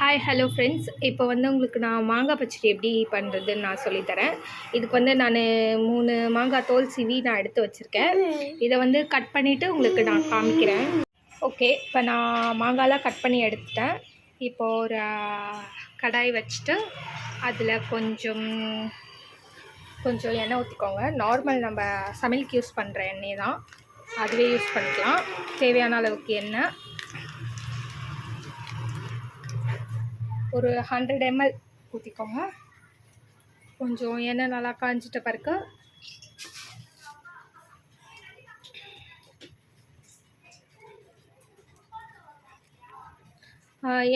Hi hello friends. இப்போ வந்து உங்களுக்கு நான் மாங்காய் பச்சடி எப்படி பண்ணுறதுன்னு நான் சொல்லித்தரேன். இதுக்கு வந்து நான் 3 மாங்காய் தோல் சீவி நான் எடுத்து வச்சுருக்கேன். இதை வந்து கட் பண்ணிவிட்டு உங்களுக்கு நான் காமிக்கிறேன். ஓகே, இப்போ நான் மாங்காய்லாம் கட் பண்ணி எடுத்துட்டேன். இப்போது ஒரு கடாய் வச்சுட்டு அதில் கொஞ்சம் எண்ணெய் ஊற்றிக்கோங்க. நார்மல் நம்ம சமையலுக்கு யூஸ் பண்ணுற எண்ணெய் தான், அதுவே யூஸ் பண்ணிக்கலாம். தேவையான அளவுக்கு எண்ணெய் ஒரு 100 ml ஊற்றிக்கோங்க. கொஞ்சம் எண்ணெய் நல்லா காஞ்சிட்ட பிறகு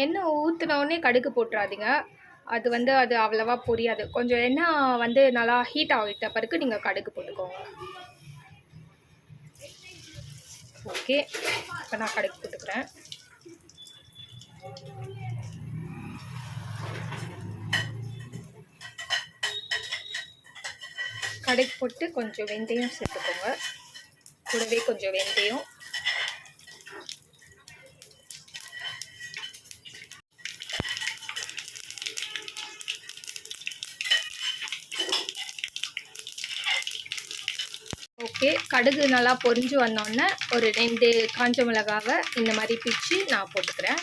எண்ணெய் ஊற்றினோடனே கடுகு போட்டுறாதீங்க. அது அவ்வளவா புரியாது. கொஞ்சம் எண்ணெய் வந்து நல்லா ஹீட் ஆகிட்ட பிறகு நீங்கள் கடுகு போட்டுக்கோங்க. ஓகே, இப்போ நான் கடுகு போட்டுக்கிறேன். கடுகு போட்டு கொஞ்சம் வெந்தயம் சேர்த்துக்கோங்க. கூடவே கொஞ்சம் வெந்தயம், ஓகே. கடுகு நல்லா பொரிஞ்சு வந்தோடனே ஒரு 2 காஞ்ச மிளகாவை இந்த மாதிரி பிச்சு நான் போட்டுக்கிறேன்.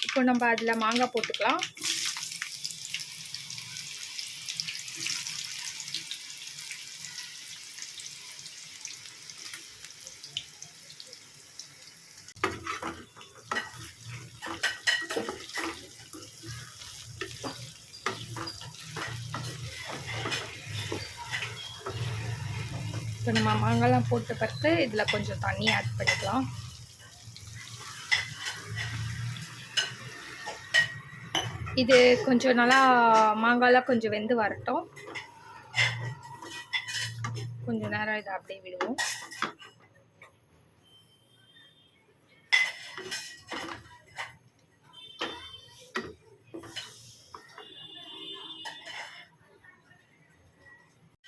இப்போ நம்ம அதில் மாங்காய் போட்டுக்கலாம். இப்போ நம்ம மாங்காய்லாம் போட்டு பிறகு இதில் கொஞ்சம் தண்ணி ஆட் பண்ணிக்கலாம். இது கொஞ்சம் நல்லா மாங்காய்லாம் கொஞ்சம் வெந்து வரட்டும். கொஞ்சம் நேரம் இதை அப்படியே விடுவோம்.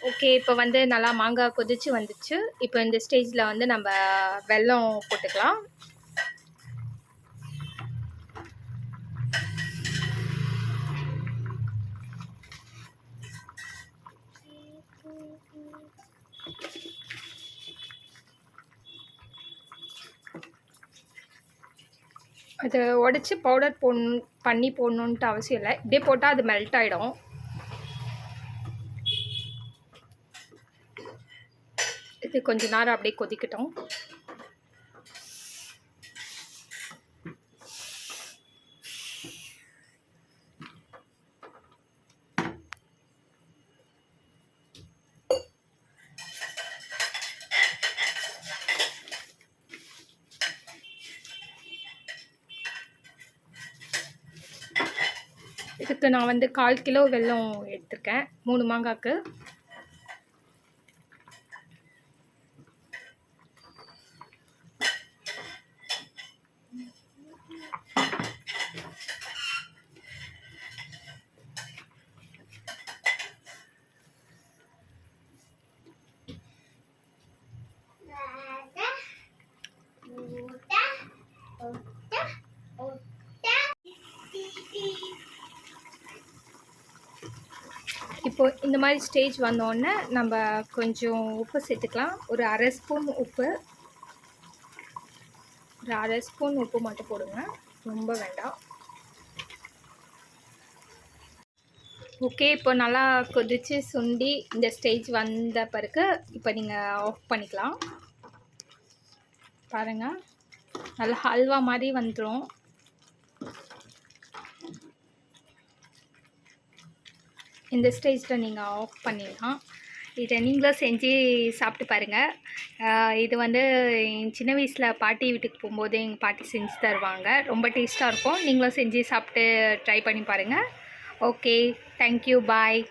ஓகே, இப்போ வந்து நல்லா மாங்காய் கொதிச்சு வந்துச்சு. இப்போ இந்த ஸ்டேஜில் வந்து நம்ம வெல்லம் போட்டுக்கலாம். அது உடச்சி பவுடர் பண்ணி போடணுன்ட்டு அவசியம் இல்லை. இப்படியே போட்டால் அது மெல்ட் ஆகிடும். இது கொஞ்ச நேரம் அப்படியே கொதிக்கட்டும். இதுக்கு நான் வந்து 1/4 கிலோ வெல்லம் எடுத்திருக்கேன் 3 மாங்காய்க்கு. இப்போ இந்த மாதிரி ஸ்டேஜ் வந்தோடனே நம்ம கொஞ்சம் உப்பு சேர்த்துக்கலாம். ஒரு 1/2 ஸ்பூன் உப்பு, ஒரு 1/2 ஸ்பூன் உப்பு மட்டும் போடுங்க, ரொம்ப வேண்டாம். ஓகே, இப்போ நல்லா கொதித்து சுண்டி இந்த ஸ்டேஜ் வந்த பிறகு இப்போ நீங்கள் ஆஃப் பண்ணிக்கலாம். பாருங்கள், நல்லா ஹல்வா மாதிரி வந்துடும். இந்த ஸ்டேஜில் நீங்கள் ஆஃப் பண்ணிடலாம். இதை நீங்களும் செஞ்சு சாப்பிட்டு பாருங்கள். இது வந்து சின்ன வயசில் பாட்டி வீட்டுக்கு போகும்போது எங்கள் பாட்டி செஞ்சு தருவாங்க. ரொம்ப டேஸ்ட்டாக இருக்கும். நீங்களும் செஞ்சு சாப்பிட்டு ட்ரை பண்ணி பாருங்கள். ஓகே, தேங்க்யூ, பாய்.